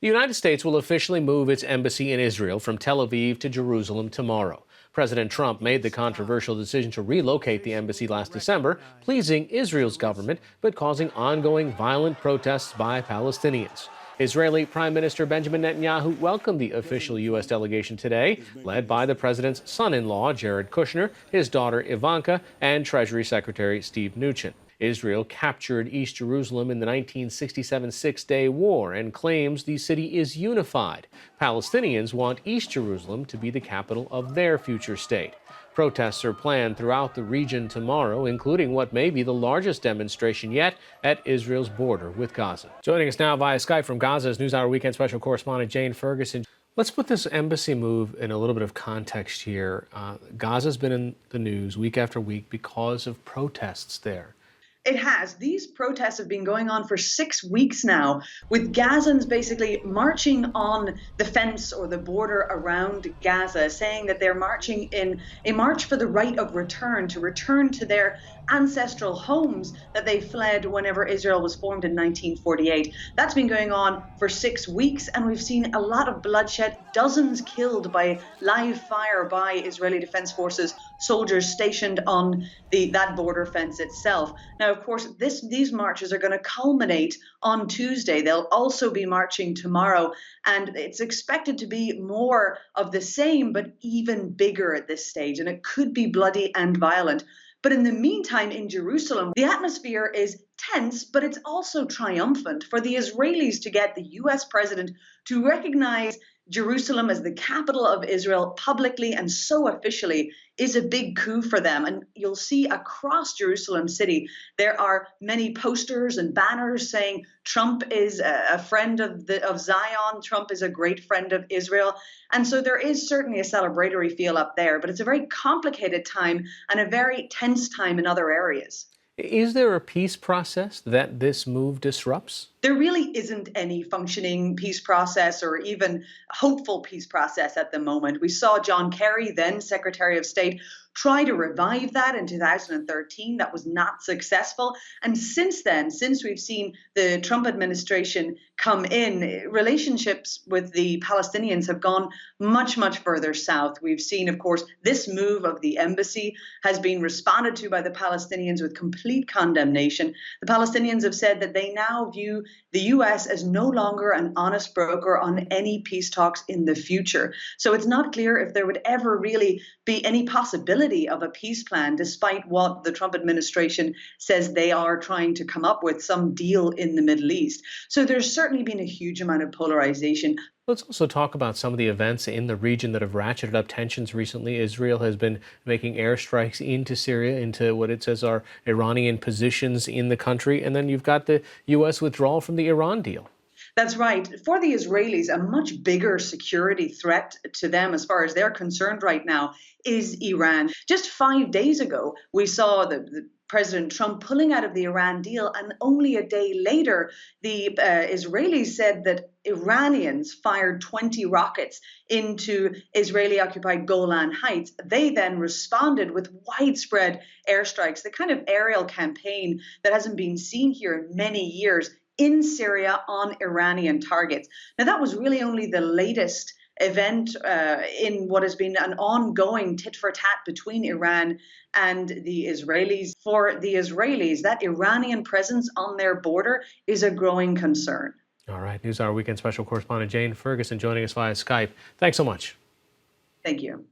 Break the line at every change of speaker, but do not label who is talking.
The United States will officially move its embassy in Israel from Tel Aviv to Jerusalem tomorrow. President Trump made the controversial decision to relocate the embassy last December, pleasing Israel's government, but causing ongoing violent protests by Palestinians. Israeli Prime Minister Benjamin Netanyahu welcomed the official U.S. delegation today, led by the president's son-in-law, Jared Kushner, his daughter Ivanka, and Treasury Secretary Steve Mnuchin. Israel captured East Jerusalem in the 1967 Six-Day War and claims the city is unified. Palestinians want East Jerusalem to be the capital of their future state. Protests are planned throughout the region tomorrow, including what may be the largest demonstration yet at Israel's border with Gaza. Joining us now via Skype from Gaza is NewsHour Weekend Special Correspondent Jane Ferguson. Let's put this embassy move in a little bit of context here. Gaza's been in the news week after week because of protests there.
It has. These protests have been going on for 6 weeks now, with Gazans basically marching on the fence or the border around Gaza, saying that they're marching in a march for the right of return, to return to their ancestral homes that they fled whenever Israel was formed in 1948. That's been going on for 6 weeks, and we've seen a lot of bloodshed, dozens killed by live fire by Israeli Defense Forces soldiers stationed on that border fence itself. Now, of course, these marches are going to culminate on Tuesday. They'll also be marching tomorrow, and it's expected to be more of the same, but even bigger at this stage, and it could be bloody and violent. But in the meantime, in Jerusalem, the atmosphere is tense, but it's also triumphant. For the Israelis to get the U.S. president to recognize Jerusalem as the capital of Israel publicly and so officially is a big coup for them. And you'll see across Jerusalem city, there are many posters and banners saying Trump is a friend of Zion. Trump is a great friend of Israel. And so there is certainly a celebratory feel up there, but it's a very complicated time and a very tense time in other areas.
Is there a peace process that this move disrupts?
There really isn't any functioning peace process or even hopeful peace process at the moment. We saw John Kerry, then Secretary of State, try to revive that in 2013. That was not successful. And since then, since we've seen the Trump administration come in, relationships with the Palestinians have gone much, much further south. We've seen, of course, this move of the embassy has been responded to by the Palestinians with complete condemnation. The Palestinians have said that they now view the U.S. as no longer an honest broker on any peace talks in the future. So it's not clear if there would ever really be any possibility of a peace plan, despite what the Trump administration says they are trying to come up with some deal in the Middle East. So there's certainly been a huge amount of polarization.
Let's also talk about some of the events in the region that have ratcheted up tensions recently. Israel has been making airstrikes into Syria, into what it says are Iranian positions in the country. And then you've got the U.S. withdrawal from the Iran deal.
That's right. For the Israelis, a much bigger security threat to them as far as they're concerned right now is Iran. Just 5 days ago, we saw the President Trump pulling out of the Iran deal, and only a day later, the Israelis said that Iranians fired 20 rockets into Israeli-occupied Golan Heights. They then responded with widespread airstrikes, the kind of aerial campaign that hasn't been seen here in many years in Syria on Iranian targets. Now, that was really only the latest event in what has been an ongoing tit-for-tat between Iran and the Israelis. For the Israelis, that Iranian presence on their border is a growing concern.
All right, NewsHour Weekend Special Correspondent Jane Ferguson joining us via Skype. Thanks so much.
Thank you.